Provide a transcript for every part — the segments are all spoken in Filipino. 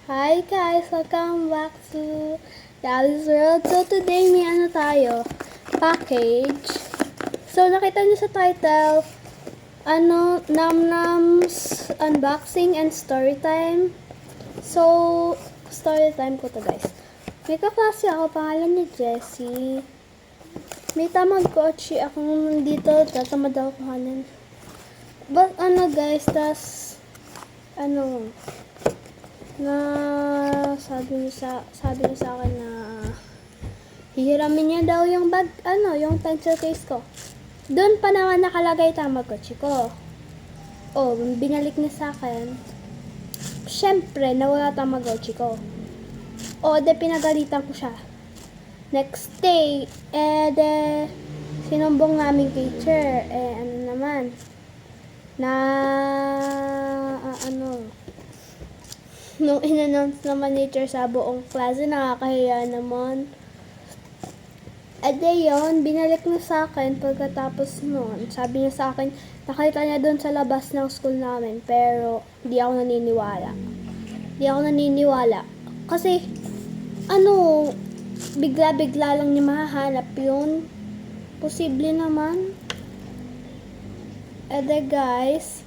Hi guys! Welcome back to Dallas World. So today may tayo? Package. So nakita niyo sa title, Namnam's Unboxing and Storytime. So, storytime ko to guys. May kaklase ako, pangalan niya Jessie. May Tamagotchi akong dito, tatamad ako kuhanin. But guys, na sabi niya sa akin na hihiramin niya daw yung bag, yung pencil case ko. Doon pa naman nakalagay Tamagotchi ko. Oh, binalik niya sa akin. Syempre, nawala Tamagotchi ko. Oh, pinagalitan ko siya. Next day, sinumbong namin teacher. Nung in-announce naman teacher sa buong klase, nakakahiya naman. Yun, binalik na sa akin pagkatapos nun. Sabi niya sa akin, nakita niya doon sa labas ng school namin, pero di ako naniniwala. Kasi, bigla-bigla lang niya mahahanap yun. Posible naman. Guys,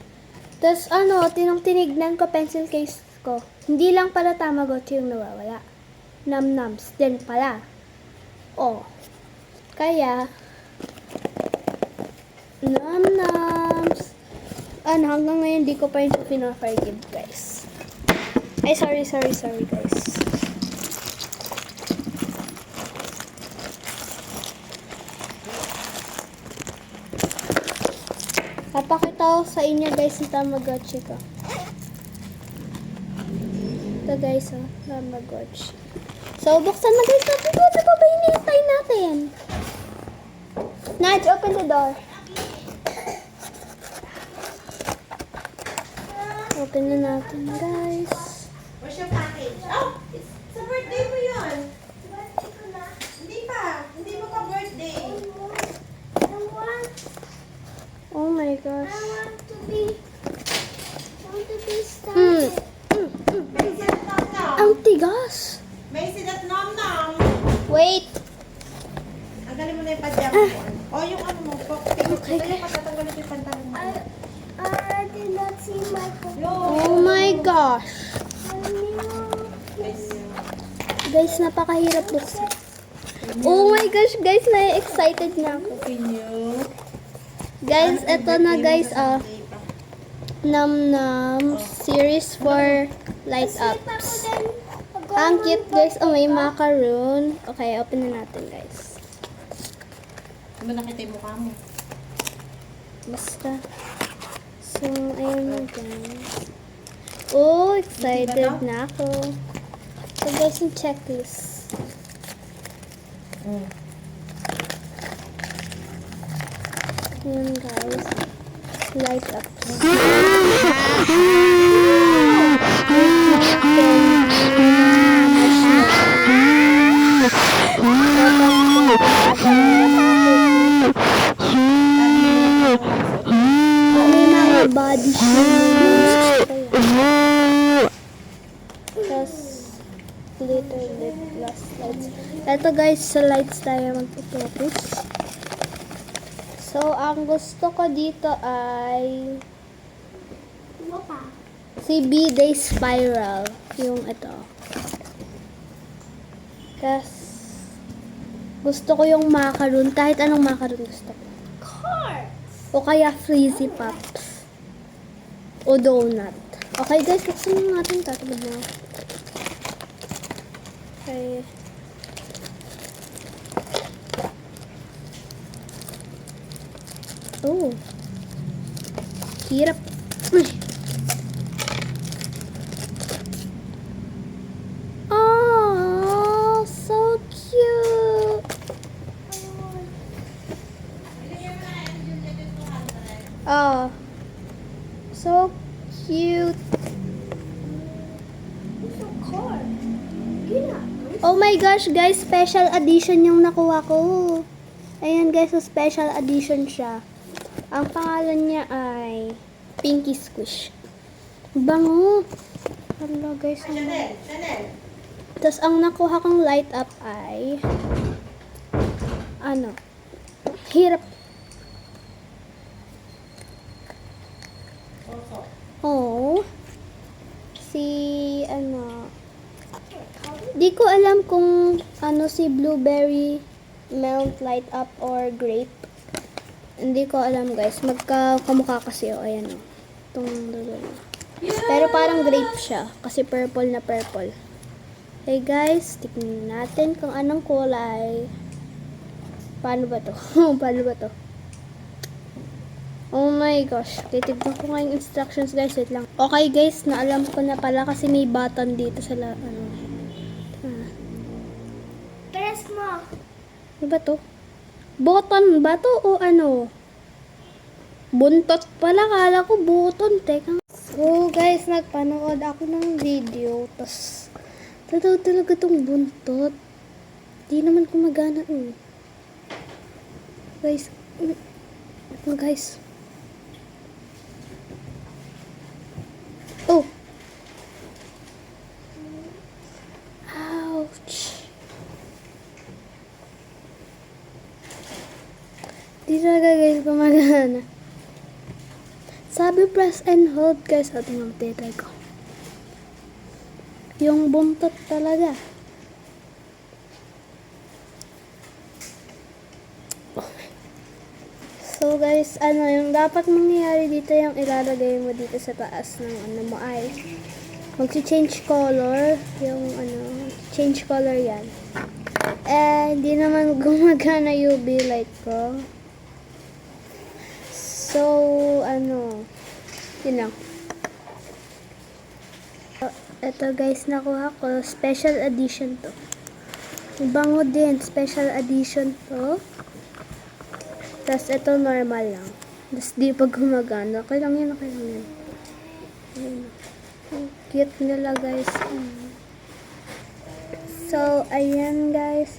tas tinignan ko pencil case ko. Hindi lang pala Tamagotchi yung nawawala. Namnams din pala. Oh. Kaya, Namnams. Hanggang ngayon di ko pa yun pina-forgive, guys. Ay, sorry, guys. Papakita ko sa inyo, guys, yung Tamagotchi ko. Ito, guys, Tamagotchi. So, buksan na, guys, natin ito. Ano ba hinihintay natin? Nudge, open the door. Open na natin, guys. Where's your package? Oh, it's sa birthday mo yun. Birthday ko na? Hindi pa. Hindi mo pa birthday. Oh my gosh. I want to be started. May sidat nom-nom. Ang tigas. May sidat nom-nom. Wait. Tanggalin mo na yung pajama mo. Oh, yung mo. Okay. Ito yung patatanggalin yung pantalon mo. I did not see my Oh my gosh. Guys, napakahirap buksan. Oh my gosh, guys, na-excited na ako. Guys, eto na guys, Namnam series for light ups. Ang cute guys, may macaroon. Okay, open na natin guys. Ano nakita yung mukha mo? Basta. So, ayun na guys. Oh, excited na ako. So guys, yung checklist. Ayan guys. Light ups. Body shoes. Tapos, glitter lip gloss lights. Ito guys, sa lights tayo magpo-focus. So, ang gusto ko dito ay si B-Day Spiral. Yung ito. Tapos, gusto ko yung macaroon. Kahit anong macaroon gusto ko. O kaya Freezy Pops. O donut. Okay guys, buksan na natin. Tatabad na. Okay. Oh. Hirap. Uy. Oh, so cute. Oh. So cute. Oh my gosh, guys, special edition yung nakuha ko. Ayan guys, so special edition siya. Ang pangalan niya ay Pinky Squish. Bango. Hala guys. Chanel, Chanel. Tapos ang nakuha kong light up ay ano, hirap. Also. Oh, si ano, di ko alam kung ano si blueberry melt light up or grape. Hindi ko alam guys, magkakamukha kasi oh, ayan oh. Itong dalawa. Pero parang grape siya kasi purple na purple. Hey guys, tignan natin kung anong kulay. Paano ba to? Paano ba to? Oh my gosh, titignan ko nga yung instructions guys, wait lang. Okay guys, naalam ko na pala kasi may button dito sa ano. Press mo. Ano ba to? Button ba to o ano? Buntot pala, kala ko button. Teka. So guys, nagpanood ako ng video. Tapos, totoo talaga tong buntot. Di naman kumagana eh. Guys, ano guys? Oh! Ouch! Di talaga guys gumagana. Sabi press and hold guys. O tingnan mo, titry ko. Yung buntot talaga. So guys, ano yung dapat mangyayari dito, yung ilalagay mo dito sa taas ng ano mo ay magsi-change color, yung ano, change color yan. Eh, hindi naman gumagana UV light ko. So, ano, yun lang. Ito guys, nakuha ko, special edition to. Bango din, special edition to. Tapos ito normal lang. Tapos di pa gumagana. Okay lang yan, okay lang yan. Ayun. Ang cute nila guys. So, ayan guys.